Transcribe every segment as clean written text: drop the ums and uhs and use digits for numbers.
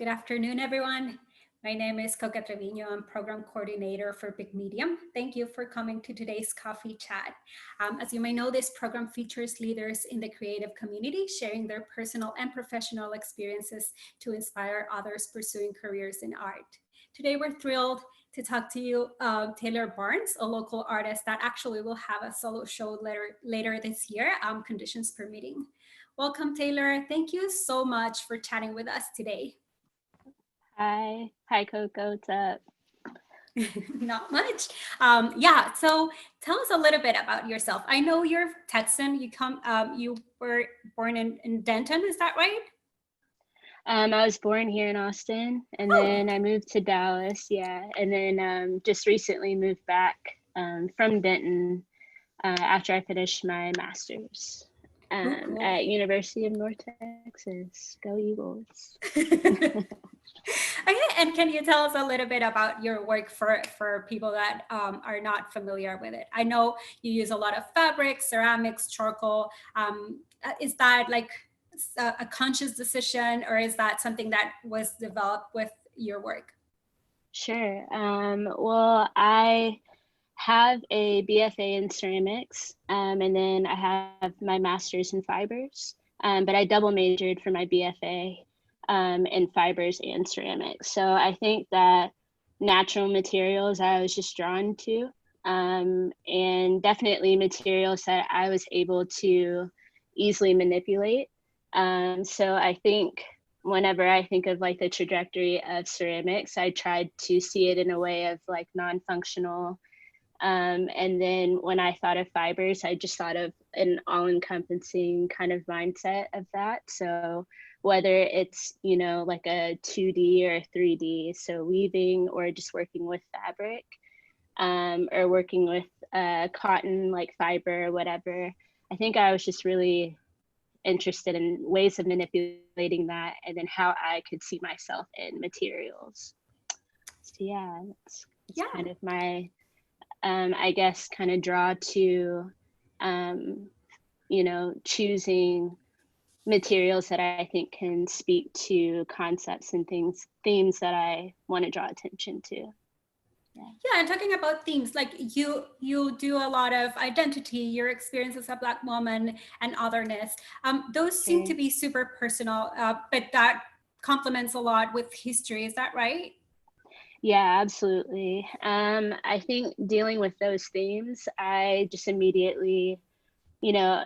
Good afternoon, everyone. My name is Coca Trevino. I'm program coordinator for Big Medium. Thank you for coming to today's coffee chat. As you may know, this program features leaders in the creative community sharing their personal and professional experiences to inspire others pursuing careers in art. Today, we're thrilled to talk to you, Taylor Barnes, a local artist that actually will have a solo show later this year, conditions permitting. Welcome, Taylor. Thank you so much for chatting with us today. Hi Coco, what's up? Not much. So tell us a little bit about yourself. I know you're Texan. You were born in Denton, is that right? I was born here in Austin, and Oh, then I moved to Dallas, yeah, and then just recently moved back from Denton after I finished my master's cool, cool. at University of North Texas. Go Eagles! Okay, and can you tell us a little bit about your work for people that are not familiar with it? I know you use a lot of fabrics, ceramics, charcoal. Is that like a conscious decision, or is that something that was developed with your work? Sure. Well, I have a BFA in ceramics, and then I have my master's in fibers. But I double majored for my BFA in fibers and ceramics. So I think that natural materials I was just drawn to, and definitely materials that I was able to easily manipulate. So I think whenever I think of like the trajectory of ceramics, I tried to see it in a way of like non-functional, and then when I thought of fibers, I just thought of an all encompassing kind of mindset of that. So whether it's, like a 2D or a 3D, so weaving or just working with fabric, or working with cotton, like fiber or whatever, I think I was just really interested in ways of manipulating that and then how I could see myself in materials. So yeah, it's Yeah. kind of my I guess, kind of draw to, choosing materials that I think can speak to concepts and themes that I want to draw attention to. Yeah. Yeah, and talking about themes, like you do a lot of identity, your experience as a Black woman, and otherness. Those seem to Sure. be super personal, but that complements a lot with history. Is that right? Yeah, absolutely. I think dealing with those themes, I just immediately, you know,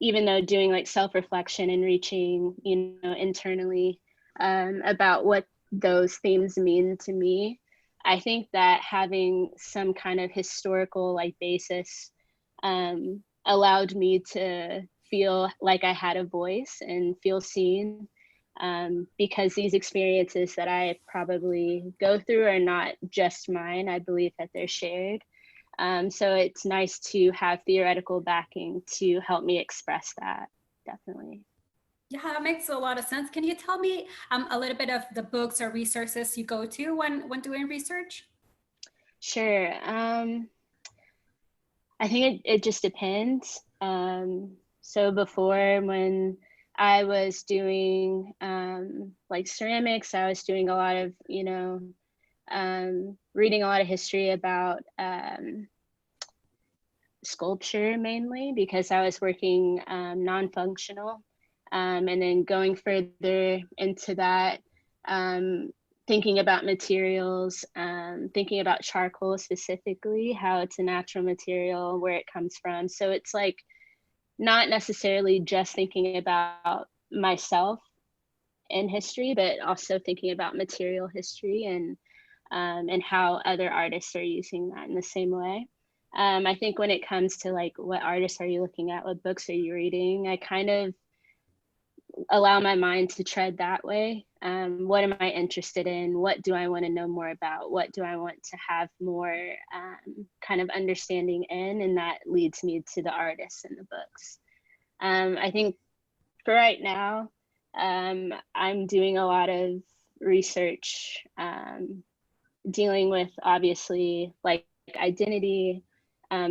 even though doing like self-reflection and reaching, internally, about what those themes mean to me, I think that having some kind of historical like basis, allowed me to feel like I had a voice and feel seen, because these experiences that I probably go through are not just mine. I believe that they're shared. So it's nice to have theoretical backing to help me express that, definitely. Yeah, that makes a lot of sense. Can you tell me a little bit of the books or resources you go to when doing research? Sure. I think it just depends. So before, when I was doing like ceramics, I was doing a lot of, reading a lot of history about sculpture mainly because I was working non-functional, and then going further into that, um, thinking about materials, thinking about charcoal specifically, how it's a natural material, where it comes from. So it's like not necessarily just thinking about myself in history, but also thinking about material history and how other artists are using that in the same way. I think when it comes to like what artists are you looking at, what books are you reading, I kind of allow my mind to tread that way. What am I interested in? What do I want to know more about? What do I want to have more kind of understanding in? And that leads me to the artists and the books. I think for right now, I'm doing a lot of research, dealing with obviously like identity,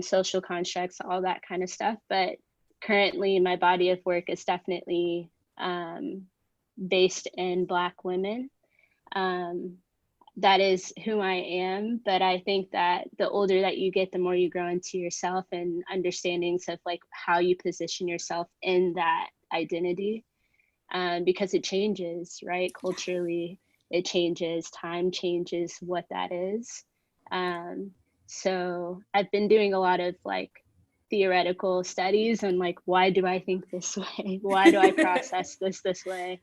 social constructs, all that kind of stuff. But currently, my body of work is definitely, based in Black women. that is who I am. But I think that the older that you get, the more you grow into yourself and understandings of like how you position yourself in that identity, because it changes, right? Culturally, it changes, time changes what that is. So I've been doing a lot of like theoretical studies and like, why do I think this way? Why do I process this way?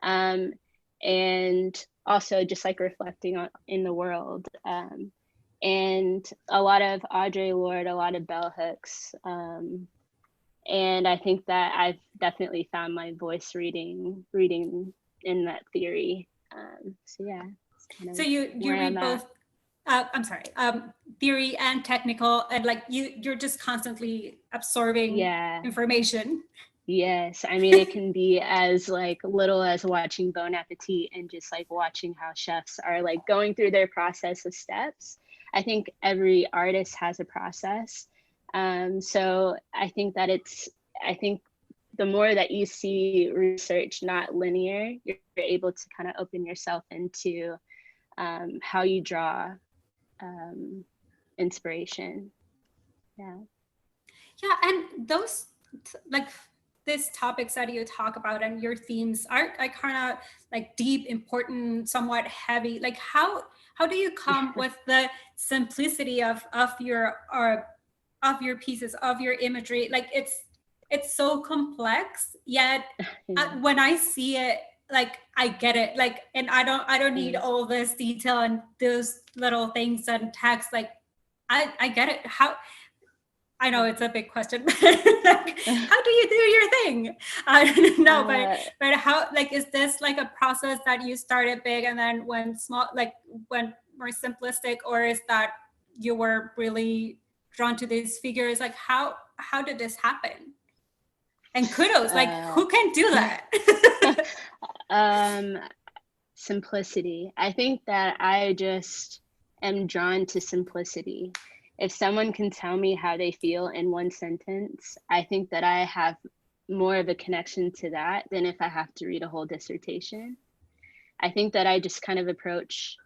And also just like reflecting on in the world, and a lot of Audre Lorde, a lot of bell hooks, and I think that I've definitely found my voice reading in that theory. So yeah, kind of So you read both. I'm sorry, theory and technical, and like you're just constantly absorbing information. Yes, I mean, it can be as like little as watching Bon Appetit and just like watching how chefs are like going through their process of steps. I think every artist has a process. So I think that I think the more that you see research not linear, you're able to kind of open yourself into how you draw inspiration. Yeah. Yeah, and those like these topics that you talk about and your themes are kind of like deep, important, somewhat heavy. Like how do you come with the simplicity of your of your pieces, of your imagery? Like it's so complex, yet when I see it, like I get it. Like, and I don't need all this detail and those little things and text. Like I get it. How, I know it's a big question, but like, how do you do your thing? I don't know, but how, like, is this like a process that you started big and then went small, like went more simplistic, or is that you were really drawn to these figures? Like, how did this happen? And kudos, like, who can do that? Simplicity. I think that I just am drawn to simplicity. If someone can tell me how they feel in one sentence, I think that I have more of a connection to that than if I have to read a whole dissertation. I think that I just kind of approach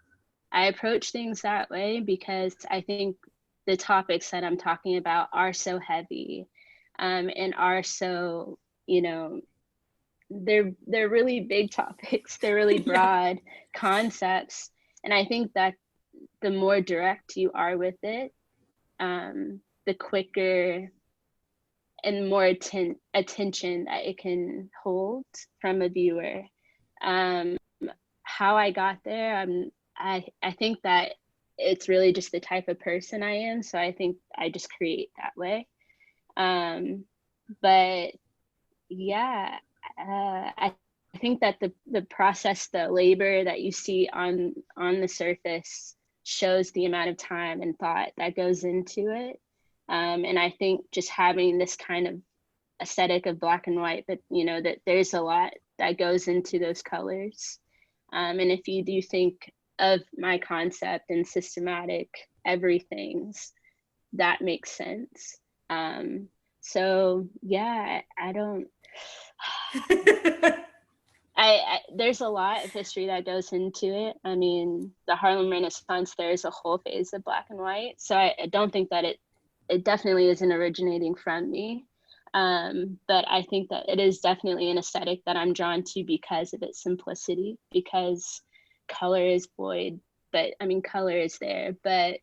things that way because I think the topics that I'm talking about are so heavy, and are so, you know, they're really big topics. They're really broad concepts. And I think that the more direct you are with it, the quicker and more attention that it can hold from a viewer. How I got there, I think that it's really just the type of person I am. So I think I just create that way. But yeah, I think that the process, the labor that you see on the surface shows the amount of time and thought that goes into it. And I think just having this kind of aesthetic of black and white, but you know, that there's a lot that goes into those colors. And if you do think of my concept and systematic everything's, that makes sense. So yeah, I don't, there's a lot of history that goes into it. I mean, the Harlem Renaissance, there's a whole phase of black and white. So I don't think that it definitely isn't originating from me. But I think that it is definitely an aesthetic that I'm drawn to because of its simplicity, because color is void, but I mean, color is there, but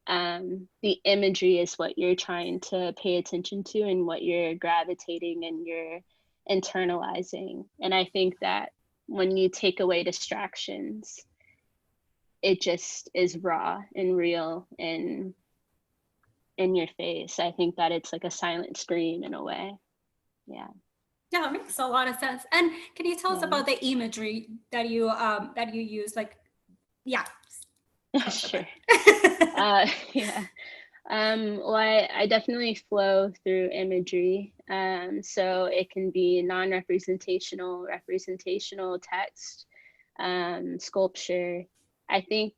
the imagery is what you're trying to pay attention to and what you're gravitating and you're internalizing. And I think that when you take away distractions, it just is raw and real and in your face. I think that it's like a silent scream in a way. Yeah. Yeah, that makes a lot of sense. And can you tell us about the imagery that you use? Like, yeah. Sure. Yeah. Well, I definitely flow through imagery. So it can be non-representational, representational text, sculpture. I think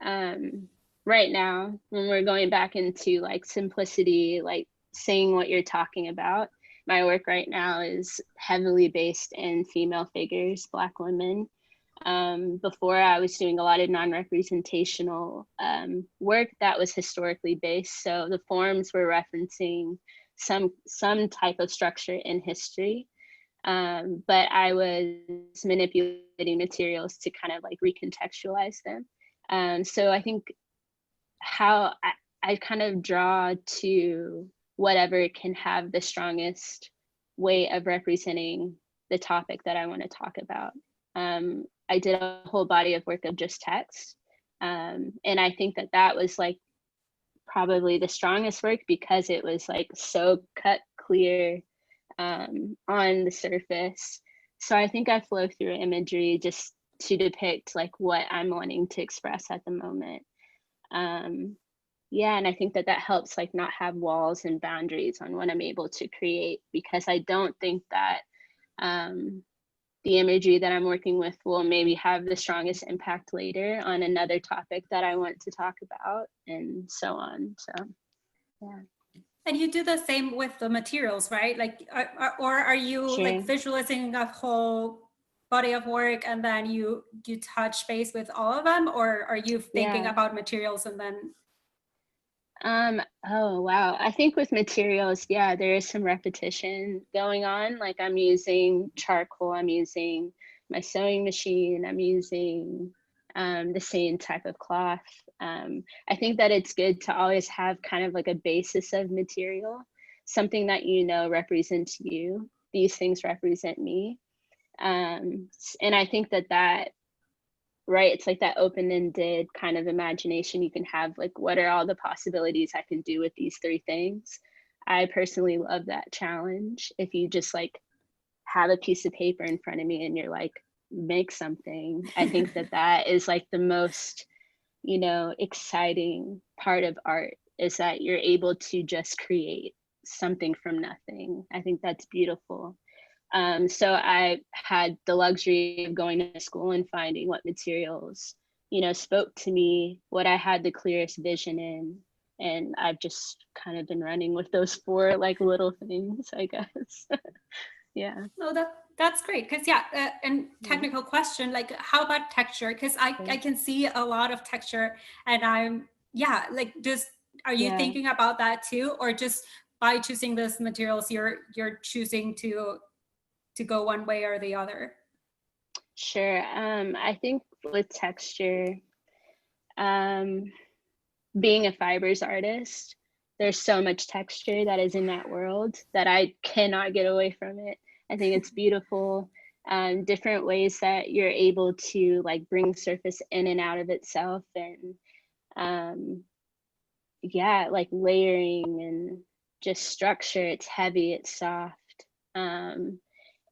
right now, when we're going back into like simplicity, like saying what you're talking about, my work right now is heavily based in female figures, Black women. Before, I was doing a lot of non-representational work that was historically based. So the forms were referencing some type of structure in history. But I was manipulating materials to kind of like recontextualize them. So I think how I kind of draw to whatever can have the strongest way of representing the topic that I want to talk about. I did a whole body of work of just text. And I think that that was like probably the strongest work because it was like so cut clear on the surface. So I think I flow through imagery just to depict like what I'm wanting to express at the moment. Yeah, and I think that that helps like not have walls and boundaries on what I'm able to create, because I don't think that the imagery that I'm working with will maybe have the strongest impact later on another topic that I want to talk about, and so on. So, yeah. And you do the same with the materials, right? Like, or are you Sure. like visualizing a whole body of work and then you touch base with all of them, or are you thinking Yeah. about materials and then? Oh, wow. I think with materials, yeah, there is some repetition going on. Like I'm using charcoal, I'm using my sewing machine, I'm using the same type of cloth. I think that it's good to always have kind of like a basis of material, something that you know represents you. These things represent me. And I think that that, right, it's like that open-ended kind of imagination you can have, like what are all the possibilities I can do with these three things. I personally love that challenge. If you just like have a piece of paper in front of me and you're like, make something, I think that that is like the most, you know, exciting part of art, is that you're able to just create something from nothing. I think that's beautiful. So I had the luxury of going to school and finding what materials, you know, spoke to me, what I had the clearest vision in. And I've just kind of been running with those four like little things, I guess. Yeah. No, that's great. Because yeah, and technical question, like how about texture? Because I can see a lot of texture, and I'm, yeah, like just, are you Yeah. thinking about that too, or just by choosing those materials, you're choosing to go one way or the other? Sure. I think with texture, um, being a fibers artist, there's so much texture that is in that world that I cannot get away from it. I think it's beautiful. Different ways that you're able to like bring surface in and out of itself, and yeah, like layering and just structure. It's heavy, it's soft.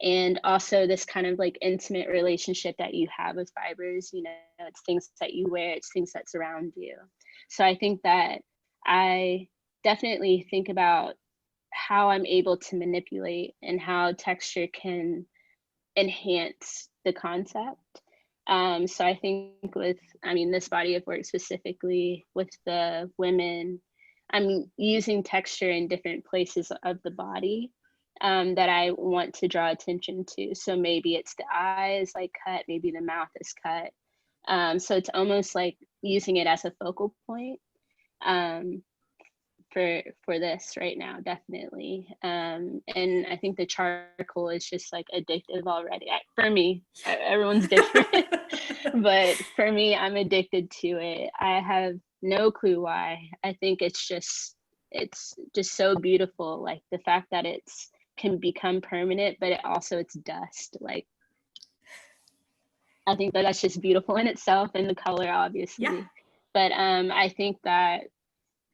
And also this kind of like intimate relationship that you have with fibers, you know, it's things that you wear, it's things that surround you. So I think that I definitely think about how I'm able to manipulate and how texture can enhance the concept. So I think with, I mean, this body of work specifically with the women, I'm using texture in different places of the body that I want to draw attention to. So maybe it's the eyes like cut, maybe the mouth is cut. So it's almost like using it as a focal point for this right now, definitely. And I think the charcoal is just like addictive already. For me, everyone's different, but for me, I'm addicted to it. I have no clue why. I think it's just so beautiful. Like the fact that it's can become permanent, but it's dust. Like I think that that's just beautiful in itself, and the color, obviously. Yeah. But I think that,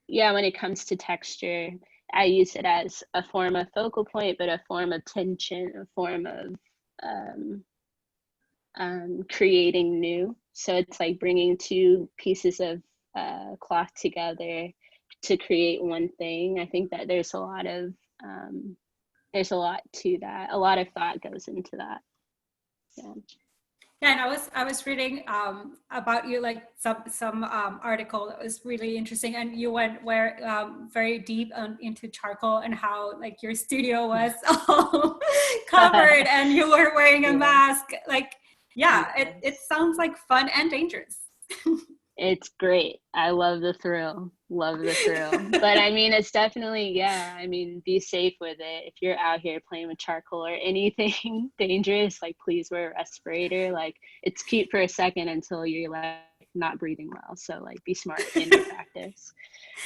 yeah, when it comes to texture, I use it as a form of focal point, but a form of tension, a form of creating new. So it's like bringing two pieces of cloth together to create one thing. I think that there's a lot to that. A lot of thought goes into that. Yeah. Yeah, and I was reading about you, like some article that was really interesting, and you went very deep into charcoal and how like your studio was all covered and you were wearing a mask. Like, Yeah, Yes. it sounds like fun and dangerous. It's great. I love the thrill. Love the thrill. But I mean, it's definitely, yeah, I mean, be safe with it. If you're out here playing with charcoal or anything dangerous, like please wear a respirator. Like it's cute for a second until you're like not breathing well. So like be smart in your practice.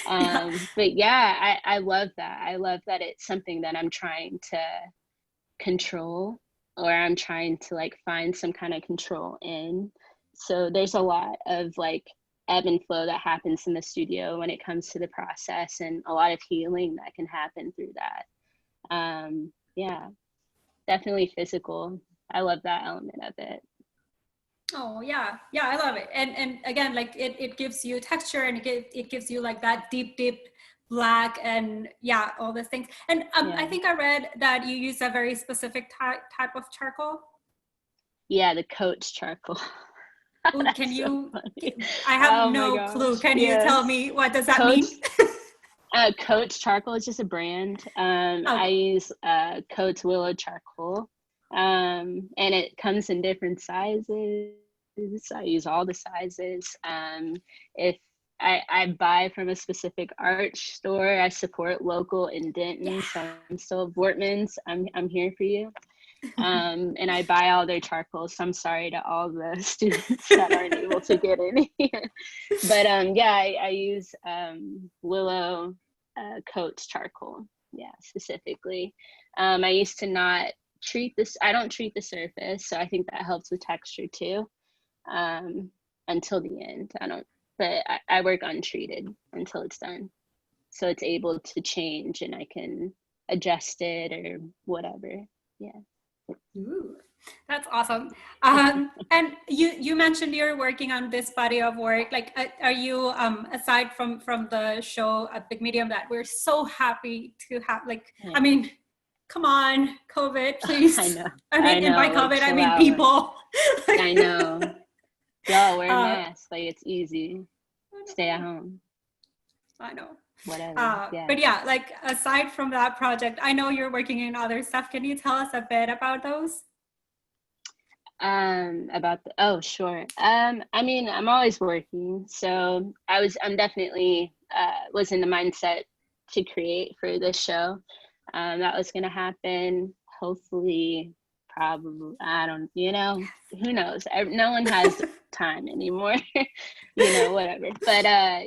Yeah. But yeah, I love that. I love that it's something that I'm trying to control, or I'm trying to like find some kind of control in. So there's a lot of like ebb and flow that happens in the studio when it comes to the process, and a lot of healing that can happen through that. Yeah, definitely physical. I love that element of it. Oh yeah, yeah, I love it. And again, like it gives you texture, and it gives you like that deep black, and yeah, all these things. And Yeah. I think I read that you use a very specific type of charcoal. Yeah, the coach charcoal. Ooh, can That's so you? funny. I have Oh my no clue. gosh. Can you tell Yes. me what does that Coach mean? Coach charcoal is just a brand. I Oh, use Coach willow charcoal. And it comes in different sizes. I use all the sizes. If I buy from a specific art store, I support local in yeah. Denton, so I'm still Wortman's. I'm here for you. And I buy all their charcoals. So I'm sorry to all the students that aren't able to get in here. But yeah, I use willow coats charcoal. Yeah, specifically. I used to not treat this. I don't treat the surface, so I think that helps with texture too. Um, until the end, I don't. But I work untreated until it's done, so it's able to change, and I can adjust it or whatever. Yeah. Ooh, that's awesome. And you mentioned you're working on this body of work. Like, are you aside from the show at Big Medium that we're so happy to have? Like, I Yeah. mean, come on, COVID, I please. know. I I mean, and by know. Like, COVID, I chill mean out. people. I know. Y'all wear uh, masks. Like, it's easy. Stay at home. I know. Whatever. Yeah. But yeah, like aside from that project, I know you're working in other stuff. Can you tell us a bit about those? About the, oh, sure. I mean, I'm always working. So I'm definitely, was in the mindset to create for this show. That was going to happen. Hopefully, probably, I don't, who knows? No one has time anymore, whatever. But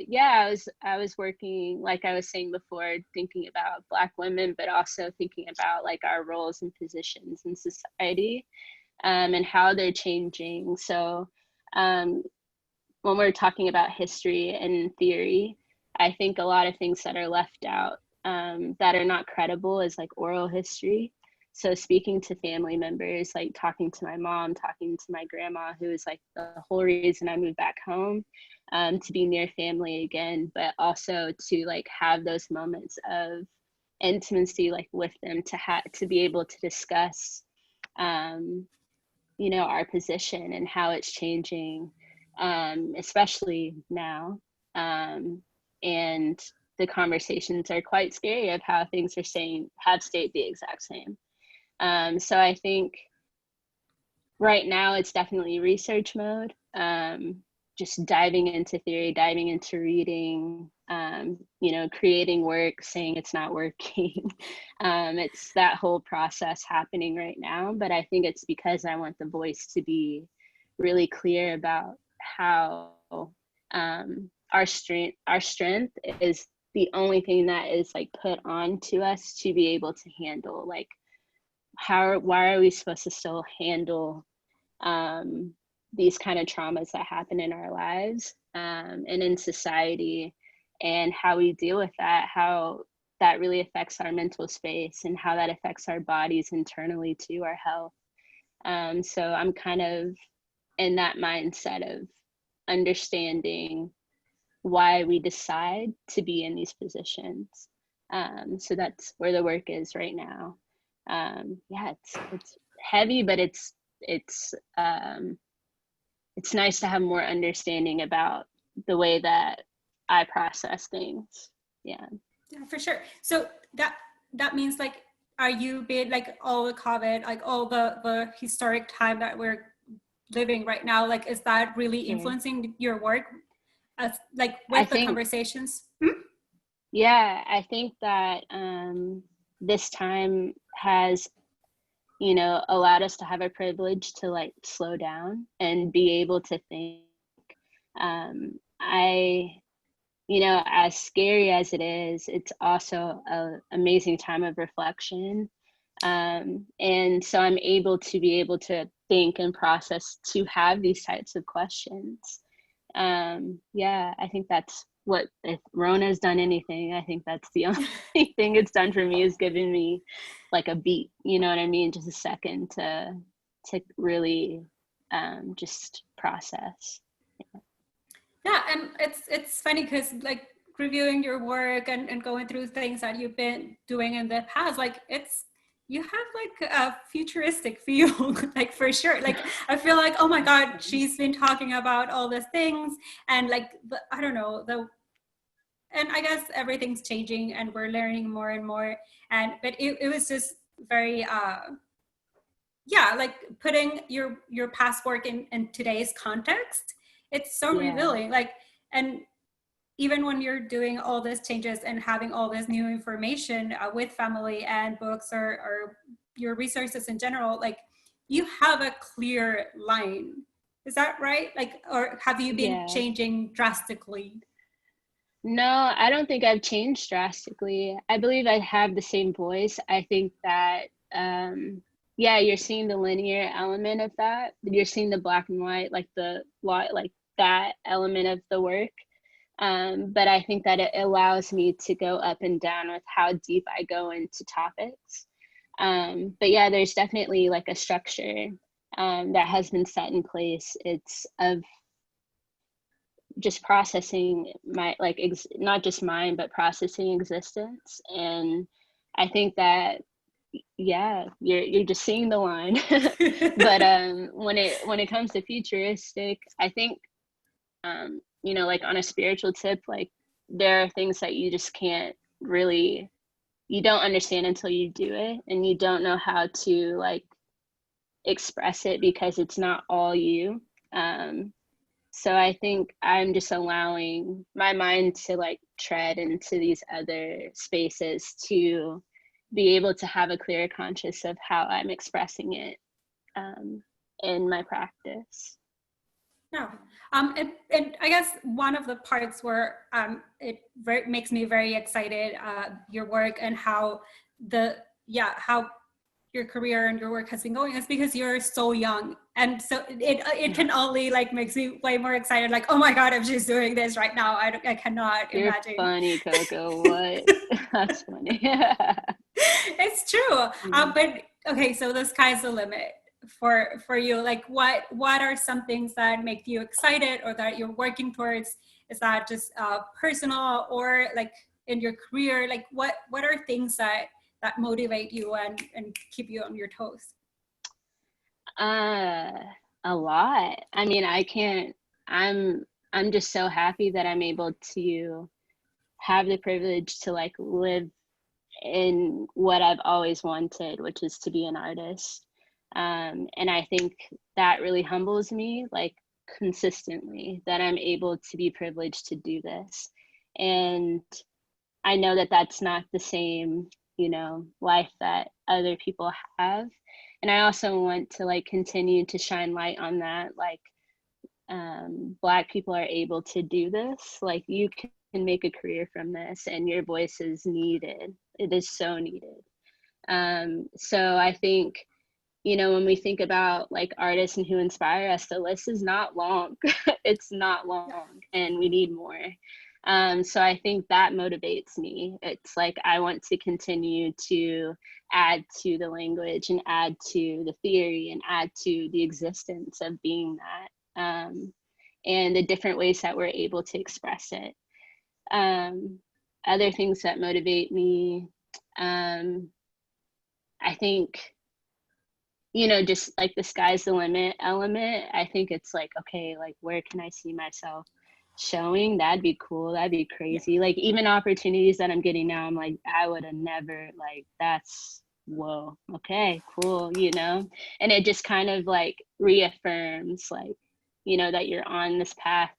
yeah, I was working, like I was saying before, thinking about Black women, but also thinking about like our roles and positions in society, and how they're changing. So when we're talking about history and theory, I think a lot of things that are left out, that are not credible, is like oral history. So speaking to family members, like talking to my mom, talking to my grandma, who is like the whole reason I moved back home, to be near family again, but also to like have those moments of intimacy, like with them, to be able to discuss, um, our position and how it's changing, especially now. Um, and the conversations are quite scary of how things have stayed the exact same. So I think right now it's definitely research mode. Just diving into theory, diving into reading, creating work, saying it's not working. It's that whole process happening right now, but I think it's because I want the voice to be really clear about how, our strength is the only thing that is like put on to us to be able to handle, like, why are we supposed to still handle, these kind of traumas that happen in our lives, and in society, and how we deal with that, how that really affects our mental space, and how that affects our bodies internally to our health. So I'm kind of in that mindset of understanding why we decide to be in these positions. So that's where the work is right now. Yeah, it's heavy, but it's nice to have more understanding about the way that I process things. Yeah. Yeah, for sure. So that means like, are you being like all the COVID, like all the historic time that we're living right now? Like, is that really Sure. influencing your work as like I with the think, conversations? yeah, I think that this time has, you know, allowed us to have a privilege to like slow down and be able to think. I, you know, as scary as it is, it's also an amazing time of reflection. And so I'm able to be able to think and process to have these types of questions. Yeah, I think that's what, if Rona's done anything, I think that's the only thing it's done for me, is giving me like a beat, you know what I mean? Just a second to really just process. Yeah, and it's funny because like reviewing your work and going through things that you've been doing in the past, like it's, you have like a futuristic feel, like for sure. Like I feel like, oh my God, she's been talking about all these things, and like I don't know, and I guess everything's changing and we're learning more and more. And but it was just very yeah, like putting your past work in today's context, it's so Yeah. revealing. Like, and even when you're doing all these changes and having all this new information with family and books, or your resources in general, like you have a clear line. Is that right? Like, or have you been Yeah. changing drastically? No, I don't think I've changed drastically. I believe I have the same voice. I think that, yeah, you're seeing the linear element of that. You're seeing the black and white, like the lot, like that element of the work. But I think that it allows me to go up and down with how deep I go into topics. But yeah, there's definitely like a structure that has been set in place. It's of just processing my like not just mine, but processing existence. And I think that, yeah, you're just seeing the line. But when it comes to futuristic, I think you know, like on a spiritual tip, like there are things that you just can't really, you don't understand until you do it, and you don't know how to like express it because it's not all you. um so I think I'm just allowing my mind to like tread into these other spaces to be able to have a clearer conscious of how I'm expressing it um, in my practice. Yeah. And I guess one of the parts where makes me very excited, your work and how how your career and your work has been going, is because you're so young. And so it can only like makes me way more excited. Like, oh my God, if she's doing this right now, I cannot You're imagine. funny, Coco. What? That's funny. It's true. But okay, so the sky's the limit for you. Like, what are some things that make you excited or that you're working towards? Is that just personal, or like in your career? Like, what are things that motivate you and keep you on your toes? uh, a lot. I mean, I can't. I'm I'm just so happy that I'm able to have the privilege to like live in what I've always wanted, which is to be an artist. And I think that really humbles me, like consistently, that I'm able to be privileged to do this. And I know that that's not the same, you know, life that other people have. And I also want to like continue to shine light on that. Like, Black people are able to do this. Like, you can make a career from this, and your voice is needed. It is so needed. So I think, you know, when we think about like artists and who inspire us, the list is not long. It's not long, and we need more. So I think that motivates me. It's like I want to continue to add to the language and add to the theory and add to the existence of being that, and the different ways that we're able to express it. Other things that motivate me, I think, you know, just like the sky's the limit element. I think it's like, okay, like where can I see myself showing? That'd be cool. That'd be Yeah. crazy. Like even opportunities that I'm getting now, I'm like, I would have never, like, that's whoa, okay, cool, you know? And it just kind of like reaffirms like, you know, that you're on this path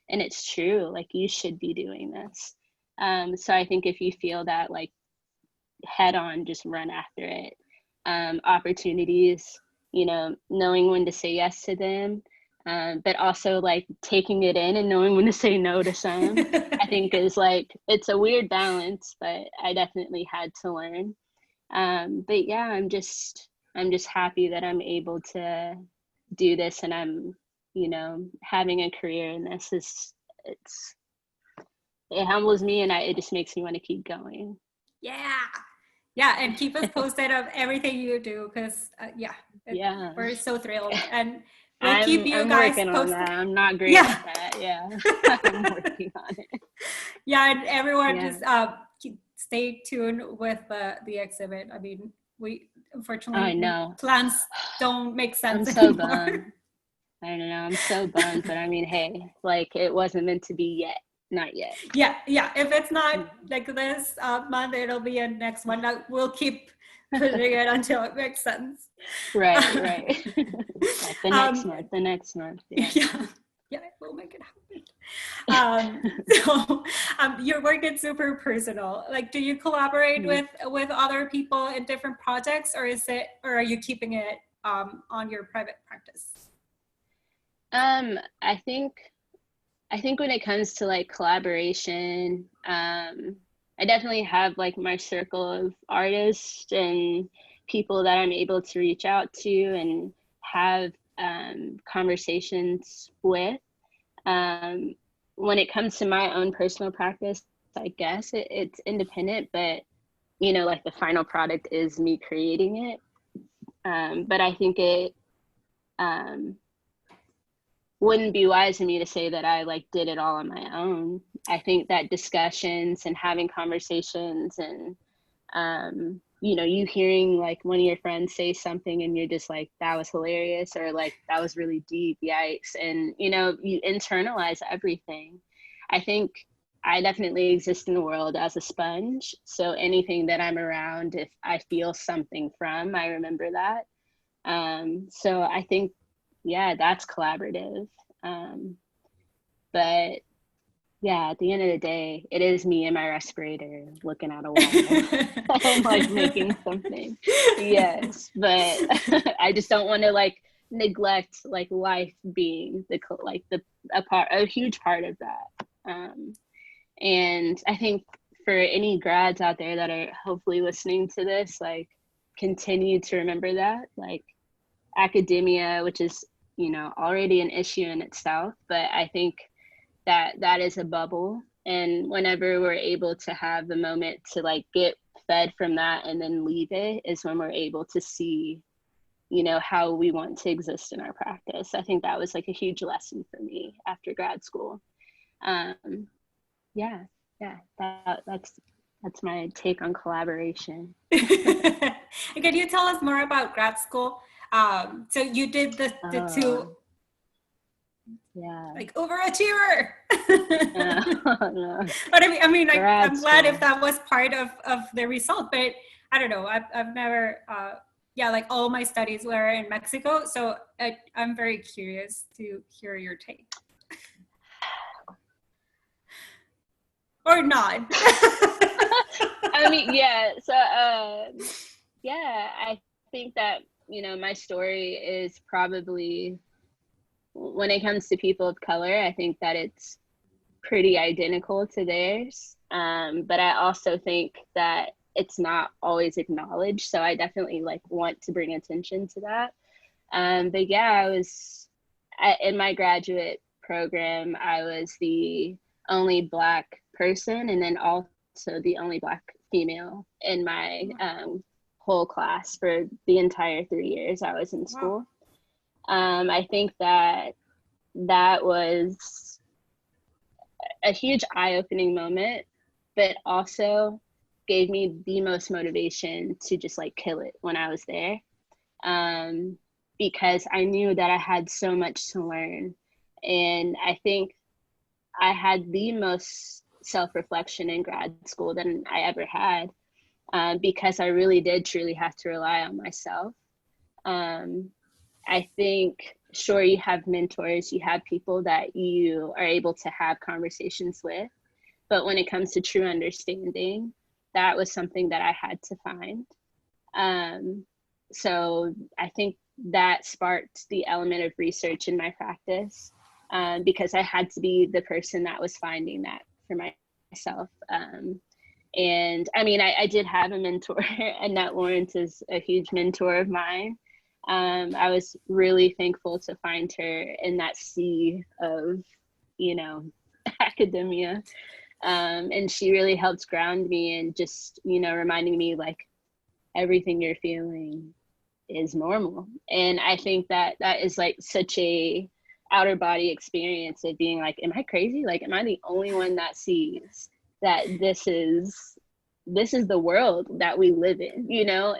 and it's true, like you should be doing this. So I think if you feel that like head on, just run after it. Opportunities, you know, knowing when to say yes to them, but also like taking it in and knowing when to say no to some, I think is like, it's a weird balance, but I definitely had to learn. But yeah, I'm just happy that I'm able to do this and I'm, you know, having a career in this is, it humbles me and it just makes me want to keep going. Yeah. Yeah, and keep us posted of everything you do because Yeah. we're so thrilled, and we'll keep you I'm guys working on posted. that. I'm not great Yeah. at that. Yeah. I'm working on it. Yeah, and everyone Yeah. just stay tuned with the exhibit. I mean, we I unfortunately know. plans don't make sense I'm so anymore. bummed. I don't know. I'm so bummed, but I mean, hey, like it wasn't meant to be yet. Not yet. Yeah, yeah. If it's not like this month, it'll be a next one. We'll keep pushing it until it makes sense. Right, right. Like the next um, month, the next month. Yeah. yeah, yeah, we'll make it happen. Your work is super personal. Like, do you collaborate with other people in different projects, or or are you keeping it on your private practice? I think when it comes to like collaboration, I definitely have like my circle of artists and people that I'm able to reach out to and have conversations with. Um, when it comes to my own personal practice, I guess it's independent, but you know, like the final product is me creating it. But I think it um, wouldn't be wise of me to say that I like did it all on my own. I think that discussions and having conversations and you know, you hearing like one of your friends say something and you're just like, that was hilarious, or like that was really deep, yikes. And you know, you internalize everything. I think I definitely exist in the world as a sponge. So anything that I'm around, if I feel something from, I remember that. So I think, yeah, that's collaborative. But yeah, at the end of the day, it is me and my respirator looking at a wall and like making something. Yes, but I just don't want to like neglect like life being like a huge part of that. And I think for any grads out there that are hopefully listening to this, like continue to remember that, like academia, which is, you know, already an issue in itself, but I think that is a bubble. And whenever we're able to have the moment to like get fed from that and then leave it is when we're able to see, you know, how we want to exist in our practice. I think that was like a huge lesson for me after grad school. Um, yeah, that's my take on collaboration. Can you tell us more about grad school? So you did the two, yeah, like overachiever. no. But I mean, I'm glad if School. that was part of the result. But I don't know. I've never. Yeah, like all my studies were in Mexico, so I'm very curious to hear your take. Or not. I mean, yeah. So, yeah, I think that, you know, my story is probably, when it comes to people of color, I think that it's pretty identical to theirs. But I also think that it's not always acknowledged. So I definitely like want to bring attention to that. But yeah, in my graduate program, I was the only Black person and then also the only Black female in my whole class for the entire 3 years I was in school. I think that was a huge eye-opening moment, but also gave me the most motivation to just like kill it when I was there. Because I knew that I had so much to learn. And I think I had the most self-reflection in grad school than I ever had. because I really did truly have to rely on myself. I think, sure, you have mentors, you have people that you are able to have conversations with, but when it comes to true understanding, that was something that I had to find. So I think that sparked the element of research in my practice, because I had to be the person that was finding that for myself. And I mean, I did have a mentor, Annette Lawrence is a huge mentor of mine. I was really thankful to find her in that sea of, you know, academia. And she really helped ground me and just, you know, reminding me like everything you're feeling is normal. And I think that that is like such a outer body experience of being like, am I crazy? Like, am I the only one that sees that this is the world that we live in, you know?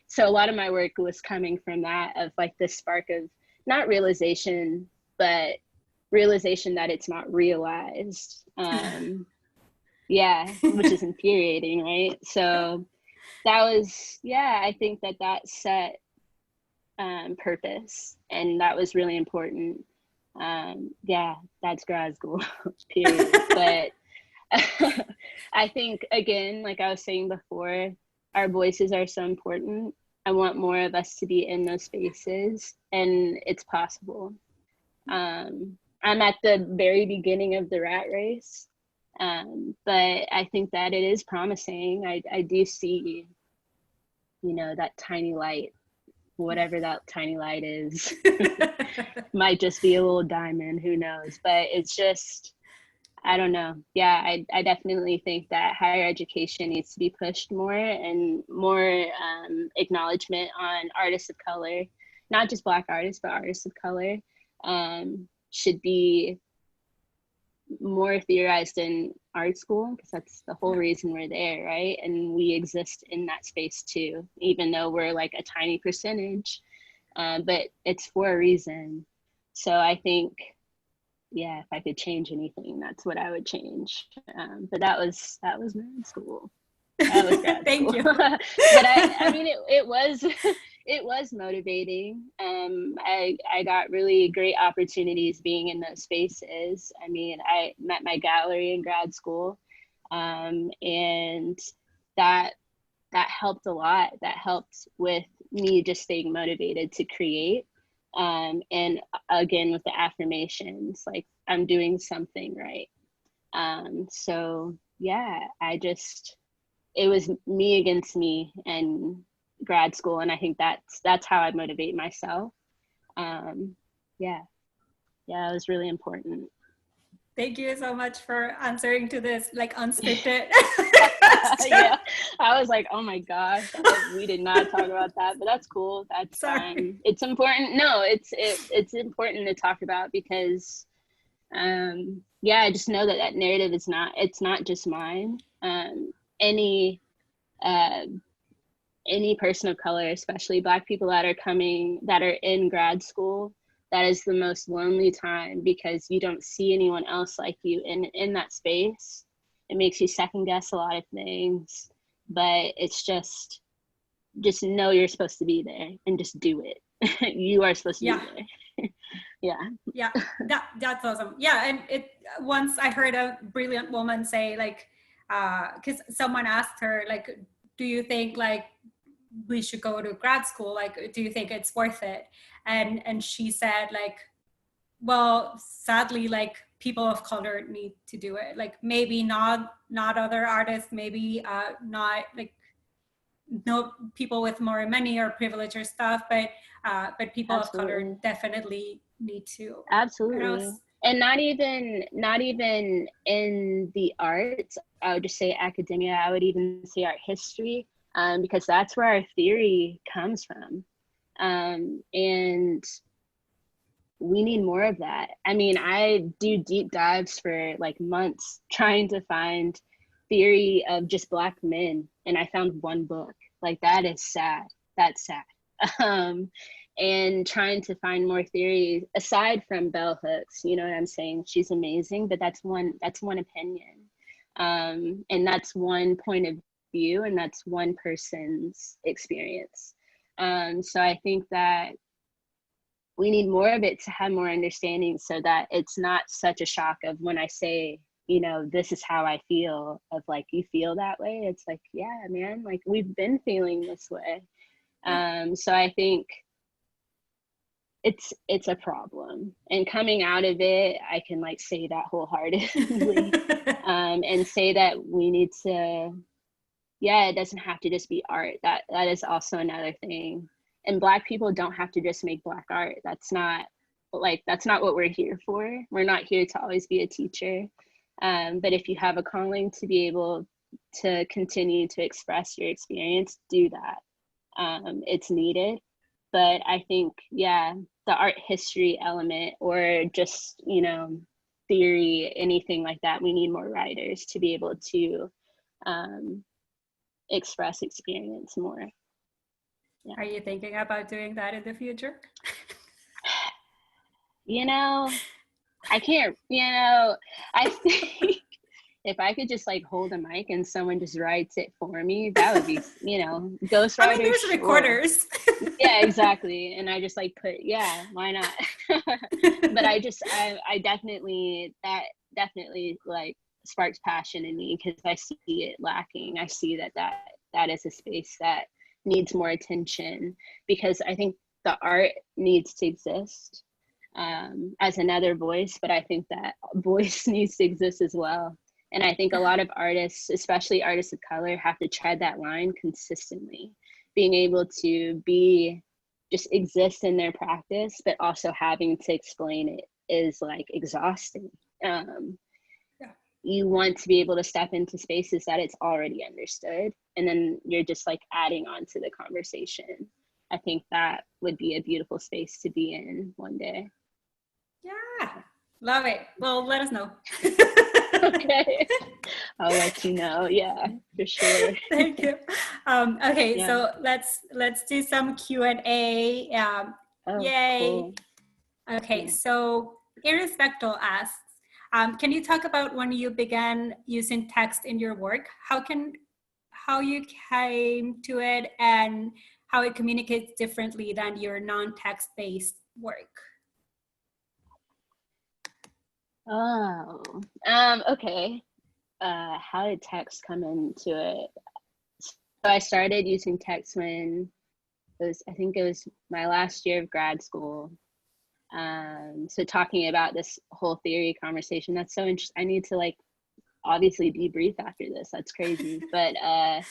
So a lot of my work was coming from that, of like this spark of not realization, but realization that it's not realized. Yeah, which is infuriating, right? So that was, yeah, I think that that set purpose, and that was really important. Yeah, that's grad school, period. But I think, again, like I was saying before, our voices are so important. I want more of us to be in those spaces, and it's possible. I'm at the very beginning of the rat race, but I think that it is promising. I do see, you know, that tiny light, whatever that tiny light is. Might just be a little diamond, who knows? But it's just, I don't know. Yeah, I definitely think that higher education needs to be pushed more, and more acknowledgement on artists of color, not just Black artists, but artists of color, should be more theorized in art school, because that's the whole reason we're there, right? And we exist in that space too, even though we're like a tiny percentage, but it's for a reason. So I think, yeah, if I could change anything, that's what I would change. But that was grad school. That was grad Thank school. you. But I mean, it was it was motivating. I got really great opportunities being in those spaces. I mean, I met my gallery in grad school, and that helped a lot. That helped with me just staying motivated to create. And again, with the affirmations, like I'm doing something right. So yeah, it was me against me and grad school. And I think that's how I motivate myself. Yeah, it was really important. Thank you so much for answering to this like unscripted. Yeah, I was like, oh my gosh, we did not talk about that, but that's cool. That's fine. It's important. No, it's important to talk about, because yeah, I just know that narrative is it's not just mine. Any person of color, especially Black people that are in grad school, that is the most lonely time, because you don't see anyone else like you in that space. It makes you second guess a lot of things, but it's just know you're supposed to be there and just do it. You are supposed to be there. Yeah, that's awesome. Yeah, and once I heard a brilliant woman say, like, because someone asked her, like, do you think like we should go to grad school, like do you think it's worth it? And she said, like, well, sadly, like people of color need to do it, like maybe not other artists, maybe not like no people with more money or privilege or stuff, but people of color definitely need to. Absolutely. And not even in the arts, I would just say academia. I would even say art history, because that's where our theory comes from. And we need more of that. I mean, I do deep dives for like months trying to find theory of just Black men, and I found one book. Like, that is sad. That's sad. And trying to find more theories aside from bell hooks, you know what I'm saying? She's amazing, but that's one opinion. And that's one point of view, and that's one person's experience. So I think that we need more of it to have more understanding, so that it's not such a shock of when I say, you know, this is how I feel, of like, you feel that way. It's like, yeah, man, like we've been feeling this way. So I think it's a problem, and coming out of it, I can like say that wholeheartedly, and say that we need to, yeah, it doesn't have to just be art. That is also another thing. And Black people don't have to just make Black art. That's not what we're here for. We're not here to always be a teacher. But if you have a calling to be able to continue to express your experience, do that. It's needed. But I think, yeah, the art history element, or just, you know, theory, anything like that, we need more writers to be able to express experience more. Yeah. Are you thinking about doing that in the future? You know, I can't, you know, I think if I could just like hold a mic and someone just writes it for me, that would be, you know, ghostwriters. I mean, there's recorders. Yeah, exactly. And I just like put, yeah, why not? But I definitely, that definitely like sparks passion in me, because I see it lacking. I see that is a space that needs more attention, because I think the art needs to exist as another voice, but I think that voice needs to exist as well. And I think a lot of artists, especially artists of color, have to tread that line consistently, being able to just exist in their practice, but also having to explain it is like exhausting. You want to be able to step into spaces that it's already understood, and then you're just like adding on to the conversation. I think that would be a beautiful space to be in one day. Yeah, love it. Well, let us know. Okay, I'll let you know. Yeah, for sure. Thank you. Okay, Yeah. so let's do some Q&A. Yay. Cool. Okay, yeah. So Irrespectal asks, can you talk about when you began using text in your work? How you came to it, and how it communicates differently than your non-text based work? Oh, okay. How did text come into it? So I started using text when I think it was my last year of grad school. So talking about this whole theory conversation, that's so interesting. I need to like obviously debrief after this. That's crazy. But I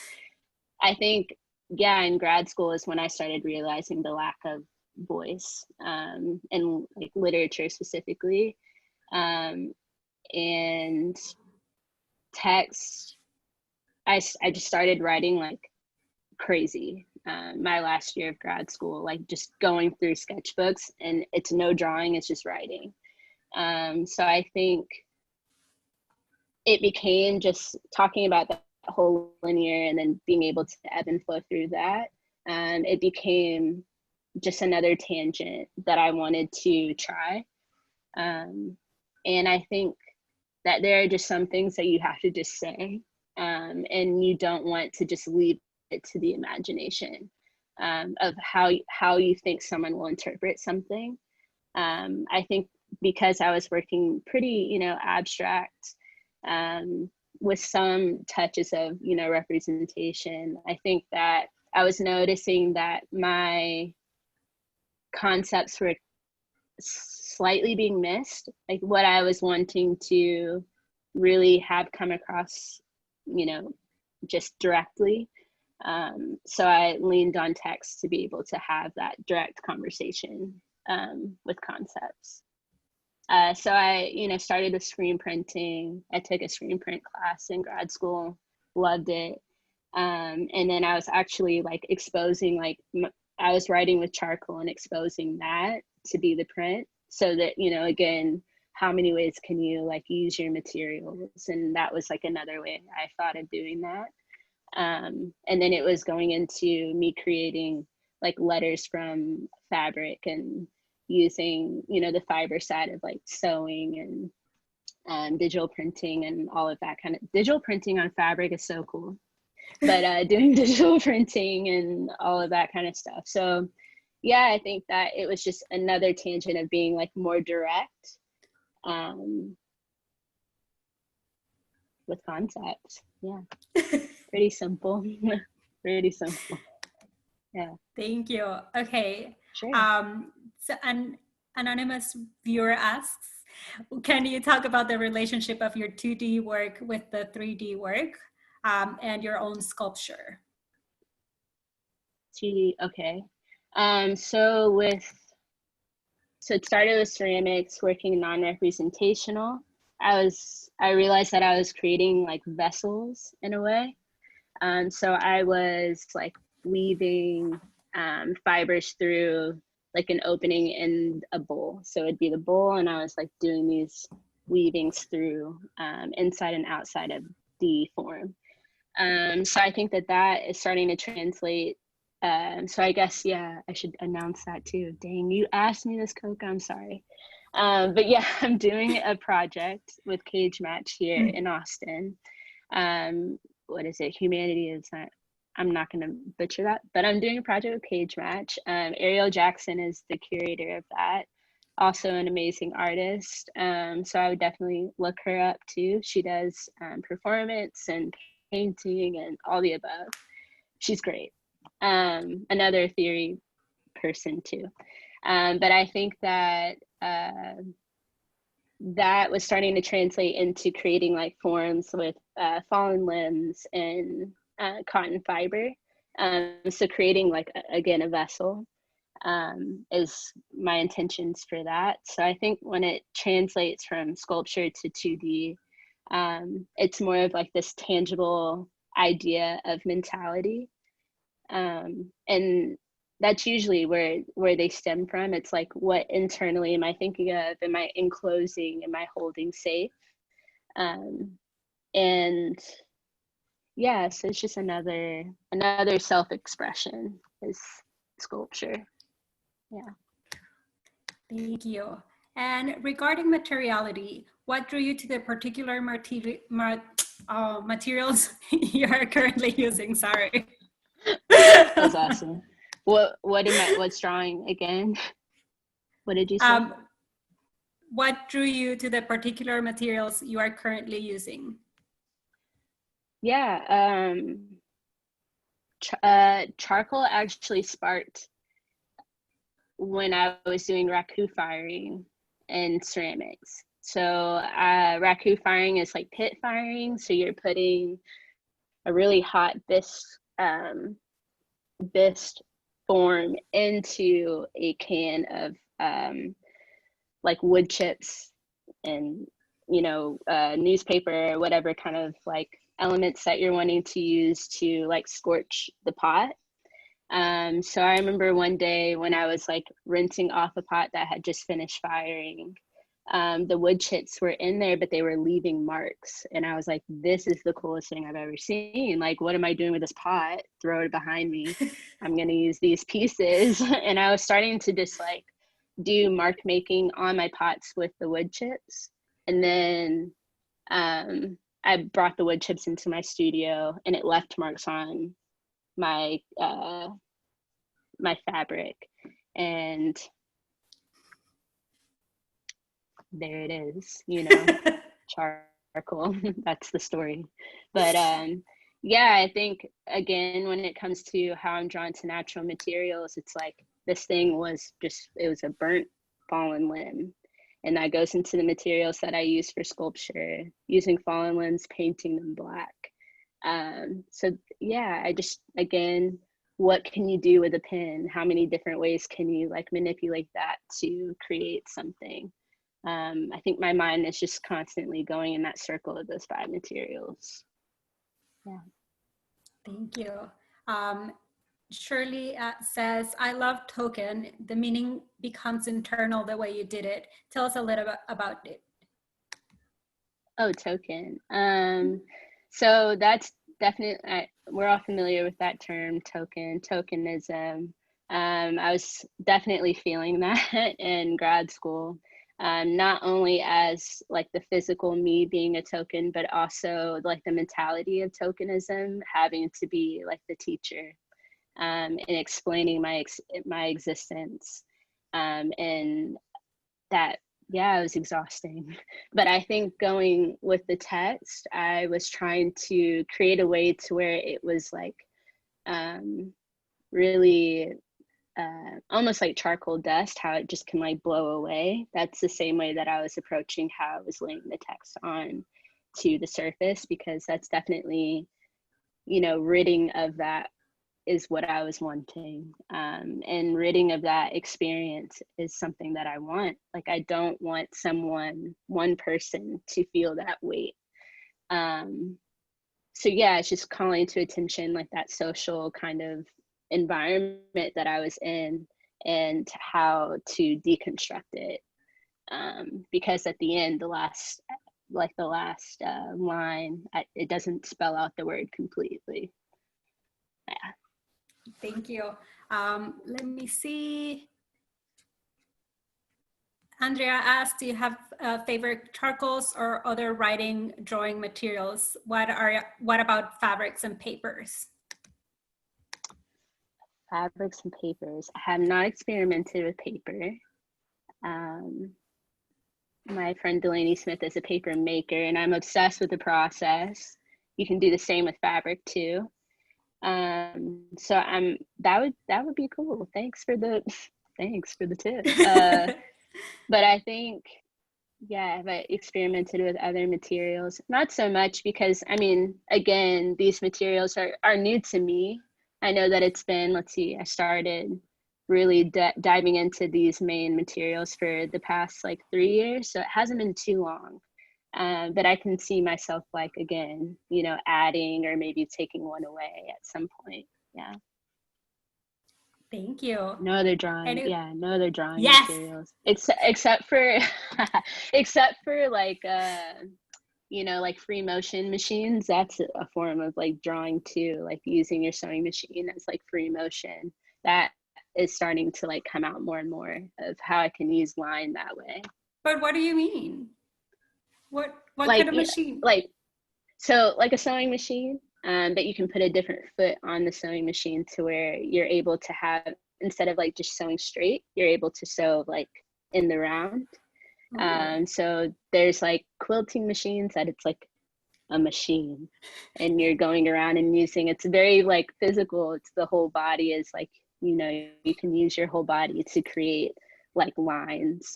think, yeah, in grad school is when I started realizing the lack of voice in like literature specifically. And text, I just started writing like crazy. My last year of grad school, like just going through sketchbooks, and it's no drawing, it's just writing. So I think it became just talking about the whole linear, and then being able to ebb and flow through that. It became just another tangent that I wanted to try. And I think that there are just some things that you have to just say, and you don't want to just leave it to the imagination of how you think someone will interpret something. I think because I was working pretty, you know, abstract, with some touches of, you know, representation, I think that I was noticing that my concepts were slightly being missed, like what I was wanting to really have come across, you know, just directly. So I leaned on text to be able to have that direct conversation with concepts. So I, you know, started with screen printing. I took a screen print class in grad school, loved it. And then I was actually like exposing, like I was writing with charcoal and exposing that to be the print, so that, you know, again, how many ways can you like use your materials? And that was like another way I thought of doing that. And then it was going into me creating like letters from fabric, and using, you know, the fiber side of like sewing and digital printing and all of that kind of. Digital printing on fabric is so cool. but doing digital printing and all of that kind of stuff. So yeah, I think that it was just another tangent of being like more direct with concepts. Yeah, pretty simple. Pretty simple. Yeah. Thank you. Okay. Sure. So an anonymous viewer asks, can you talk about the relationship of your 2D work with the 3D work and your own sculpture? Okay. So it started with ceramics, working non-representational. I realized that I was creating like vessels in a way. So I was like weaving fibers through like an opening in a bowl. So it'd be the bowl, and I was like doing these weavings through inside and outside of the form. So I think that is starting to translate. So I guess, yeah, I should announce that too. Dang, you asked me this, Coca, I'm sorry. But yeah, I'm doing a project with Cage Match here in Austin. What is it? Humanity is not, I'm not going to butcher that, but I'm doing a project with Cage Match. Ariel Jackson is the curator of that, also an amazing artist. So I would definitely look her up too. She does performance and painting and all the above. She's great. Another theory person too. But I think that that was starting to translate into creating like forms with fallen limbs and cotton fiber. So creating like, again, a vessel is my intentions for that. So I think when it translates from sculpture to 2D, it's more of like this tangible idea of mentality. And that's usually where they stem from. It's like, what internally am I thinking of? Am I enclosing? Am I holding safe? And yeah, so it's just another self-expression is sculpture. Yeah. Thank you. And regarding materiality, what drew you to the particular materials you are currently using? Sorry. That's awesome. What's drawing again? What did you say? What drew you to the particular materials you are currently using? Yeah, charcoal actually sparked when I was doing raku firing and ceramics. So raku firing is like pit firing. So you're putting a really hot bisque form into a can of like wood chips and newspaper or whatever kind of like elements that you're wanting to use to like scorch the pot. So I remember one day when I was like rinsing off a pot that had just finished firing, the wood chips were in there, but they were leaving marks. And I was like, this is the coolest thing I've ever seen. Like, what am I doing with this pot? Throw it behind me. I'm going to use these pieces. And I was starting to just like do mark making on my pots with the wood chips. And then I brought the wood chips into my studio, and it left marks on my my fabric, and there it is, charcoal. That's the story. But yeah, I think again, when it comes to how I'm drawn to natural materials, it's like this thing was it was a burnt fallen limb, and that goes into the materials that I use for sculpture, using fallen limbs, painting them black. So yeah, I just, again, what can you do with a pen? How many different ways can you like manipulate that to create something? I think my mind is just constantly going in that circle of those 5 materials. Yeah. Thank you. Shirley says, I love token. The meaning becomes internal the way you did it. Tell us a little bit about it. Oh, token. So that's definitely, we're all familiar with that term, tokenism. I was definitely feeling that in grad school. not only as like the physical me being a token, but also like the mentality of tokenism, having to be like the teacher, and explaining my existence, and that, yeah, it was exhausting. But I think going with the text, I was trying to create a way to where it was like really almost like charcoal dust, how it just can like blow away. That's the same way that I was approaching how I was laying the text on to the surface, because that's definitely, you know, ridding of that is what I was wanting. And ridding of that experience is something that I want. Like, I don't want one person to feel that weight. So yeah, it's just calling to attention like that social kind of environment that I was in, and how to deconstruct it. Because at the end, the last line, it doesn't spell out the word completely. Yeah. Thank you. Let me see. Andrea asked, do you have favorite charcoals or other writing, drawing materials? What about fabrics and papers? Fabrics and papers. I have not experimented with paper. My friend Delaney Smith is a paper maker, and I'm obsessed with the process. You can do the same with fabric too. So that would be cool. Thanks for the tip. But I think, yeah, have I experimented with other materials? Not so much, because I mean, again, these materials are new to me. I know that it's been, let's see, I started really diving into these main materials for the past like 3 years, so it hasn't been too long. But I can see myself, like, again, you know, adding or maybe taking one away at some point. Yeah. Thank you. No other drawing. No other drawing yes. materials. Except for except for like you know, like free motion machines. That's a form of like drawing too, like using your sewing machine as like free motion. That is starting to like come out more and more of how I can use line that way. But what do you mean? What like, kind of machine? Like, so like a sewing machine, but you can put a different foot on the sewing machine to where you're able to have, instead of like just sewing straight, you're able to sew like in the round. So there's like quilting machines that it's like a machine, and you're going around and using, it's very like physical. It's the whole body is like, you know, you can use your whole body to create like lines.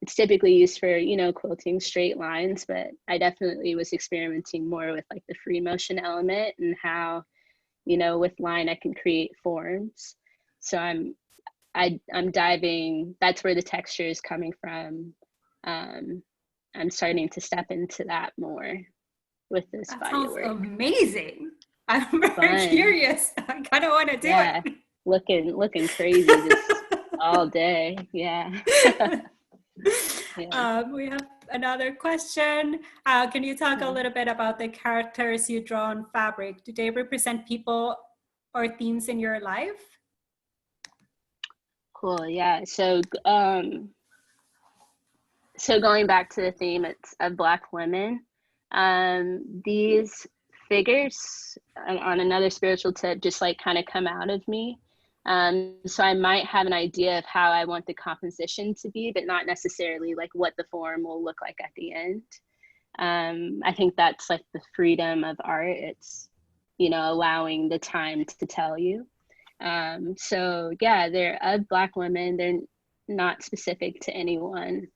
It's typically used for, you know, quilting straight lines, but I definitely was experimenting more with like the free motion element and how, you know, with line I can create forms. So I'm diving, that's where the texture is coming from. I'm starting to step into that more with this that body of work. Amazing. I'm very curious. I kind of want to do it. Looking crazy just all day. Yeah. We have another question. Can you talk a little bit about the characters you draw on fabric? Do they represent people or themes in your life? Cool. Yeah. So going back to the theme, it's of Black women. These figures on another spiritual tip just like kind of come out of me. So I might have an idea of how I want the composition to be, but not necessarily like what the form will look like at the end. I think that's like the freedom of art. It's, you know, allowing the time to tell you. So yeah, they're of Black women. They're not specific to anyone.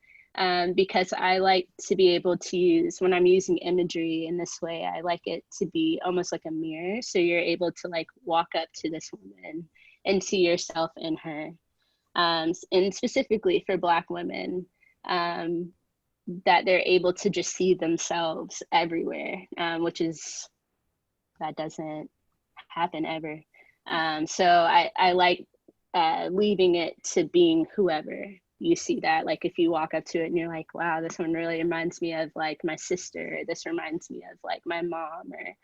Because I like to be able to use, when I'm using imagery in this way, I like it to be almost like a mirror. So you're able to like walk up to this woman and see yourself in her. And specifically for Black women, that they're able to just see themselves everywhere, which is, that doesn't happen ever. So I like leaving it to being whoever you see that. Like if you walk up to it and you're like, wow, this one really reminds me of like my sister, or this reminds me of like my mom, or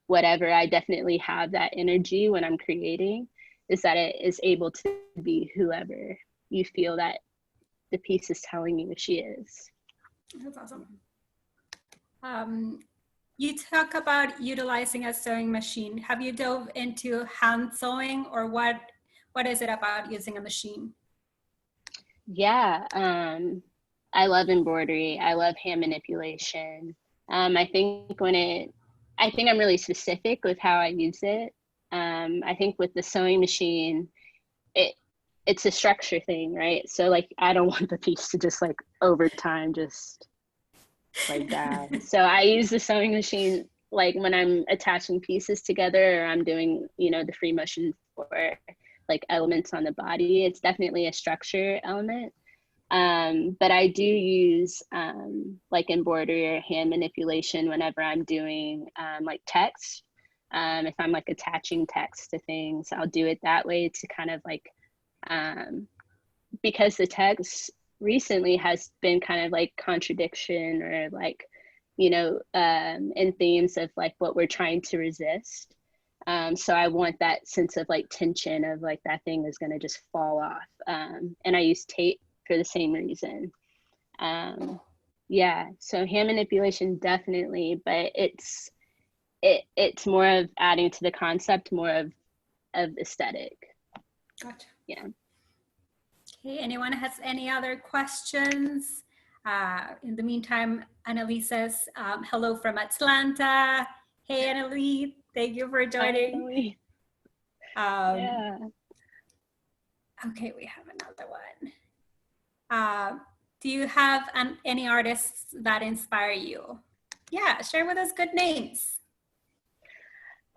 whatever. I definitely have that energy when I'm creating, is that it is able to be whoever you feel that the piece is telling you she is. That's awesome. You talk about utilizing a sewing machine. Have you dove into hand sewing, or what is it about using a machine? Yeah, I love embroidery. I love hand manipulation. I think I think I'm really specific with how I use it. I think with the sewing machine, it's a structure thing, right? So like, I don't want the piece to just like over time just like die. So I use the sewing machine like when I'm attaching pieces together, or I'm doing, you know, the free motion for like elements on the body. It's definitely a structure element. But I do use like embroidery or hand manipulation whenever I'm doing like text. If I'm like attaching text to things, I'll do it that way to kind of like, because the text recently has been kind of like contradiction, or like, you know, in themes of like what we're trying to resist. So I want that sense of like tension of like that thing is going to just fall off. And I use tape for the same reason. Yeah, so hand manipulation definitely, but it's more of adding to the concept, more of aesthetic. Gotcha. Yeah. Okay, anyone has any other questions? In the meantime, Annalise says, hello from Atlanta. Hey, Annalise, thank you for joining. Yeah. Okay, we have another one. Do you have any artists that inspire you? Yeah, share with us good names.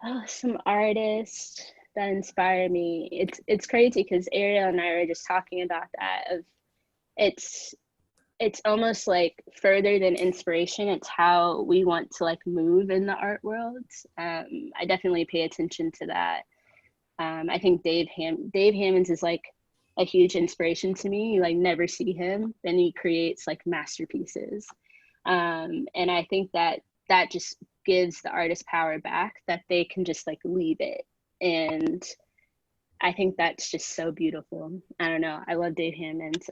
Oh, some artists that inspire me. It's crazy because Ariel and I were just talking about that. Of it's almost like further than inspiration. It's how we want to like move in the art world. I definitely pay attention to that. I think Dave Hammons is like a huge inspiration to me. You like never see him, then he creates like masterpieces. And I think that just gives the artist power back, that they can just like leave it. And I think that's just so beautiful. I don't know. I love Dave Hammons.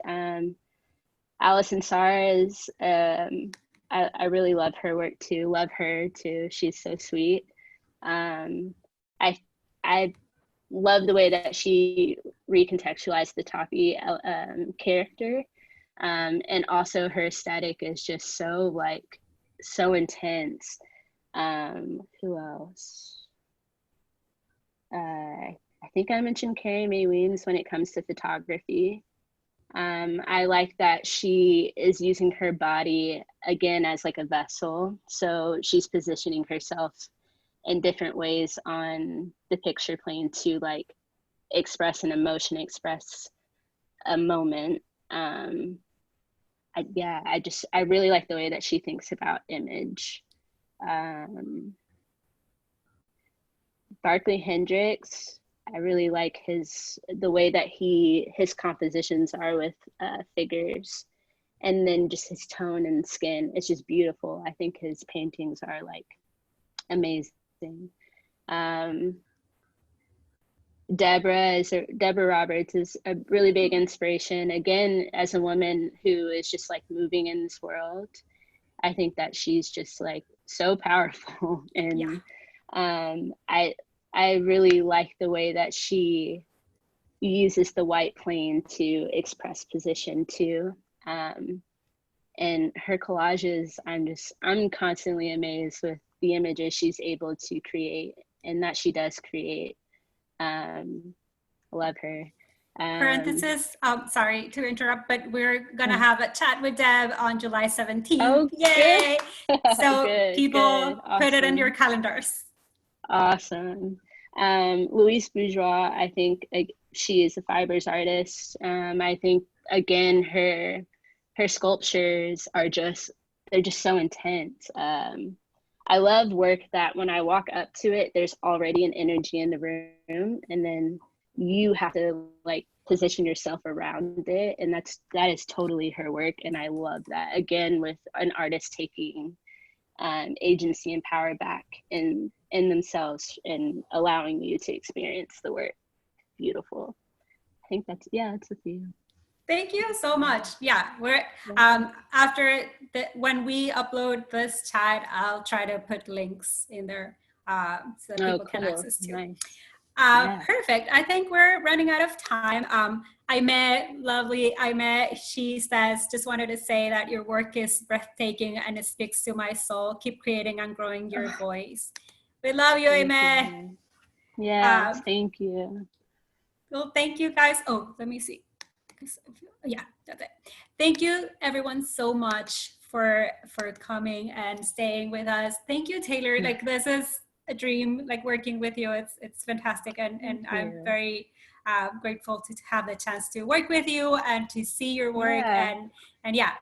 Allison Saurez, I really love her work too. Love her too. She's so sweet. I love the way that she recontextualized the Toppy character. And also her aesthetic is just so like, so intense. Who else? I think I mentioned Carrie Mae Weems when it comes to photography. I like that she is using her body again as like a vessel. So she's positioning herself in different ways on the picture plane to like express an emotion, express a moment. I really like the way that she thinks about image. Barclay Hendricks, I really like the way that his compositions are with figures, and then just his tone and skin. It's just beautiful. I think his paintings are like amazing. Deborah Roberts is a really big inspiration. Again, as a woman who is just like moving in this world, I think that she's just like so powerful. And I really like the way that she uses the white plane to express position too. And her collages, I'm constantly amazed with the images she's able to create and that she does create. Love her. Parenthesis, sorry to interrupt, but we're gonna have a chat with Deb on July 17th. Oh, yay! So good, people Awesome. Put it on your calendars. Awesome. Louise Bourgeois, I think she is a fibers artist. I think again her sculptures are they're just so intense. I love work that when I walk up to it, there's already an energy in the room, and then you have to like position yourself around it, and that is totally her work, and I love that. Again, with an artist taking agency and power back in themselves and allowing you to experience the work. Beautiful. I think that's a few. Thank you so much. Yeah, we're when we upload this chat, I'll try to put links in there so that people can access too. Nice. Yeah. Perfect. I think we're running out of time. She says, just wanted to say that your work is breathtaking and it speaks to my soul. Keep creating and growing your voice. We love you, Aimee. Yes, thank you. Well, thank you guys. Oh, let me see. Yeah, that's it. Thank you everyone so much for coming and staying with us. Thank you, Taylor. Like, this is a dream, like working with you. It's fantastic, and I'm very grateful to have the chance to work with you and to see your work. And yeah,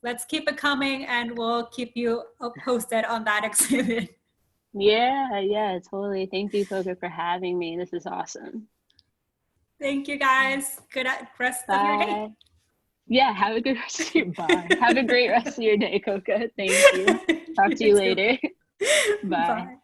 let's keep it coming, and we'll keep you posted on that exhibit. Yeah, totally. Thank you, Coca, for having me. This is awesome. Thank you, guys. Good rest of your day. Yeah, have a good rest of your Have a great rest of your day, Coca. Thank you. Talk to you later. Bye.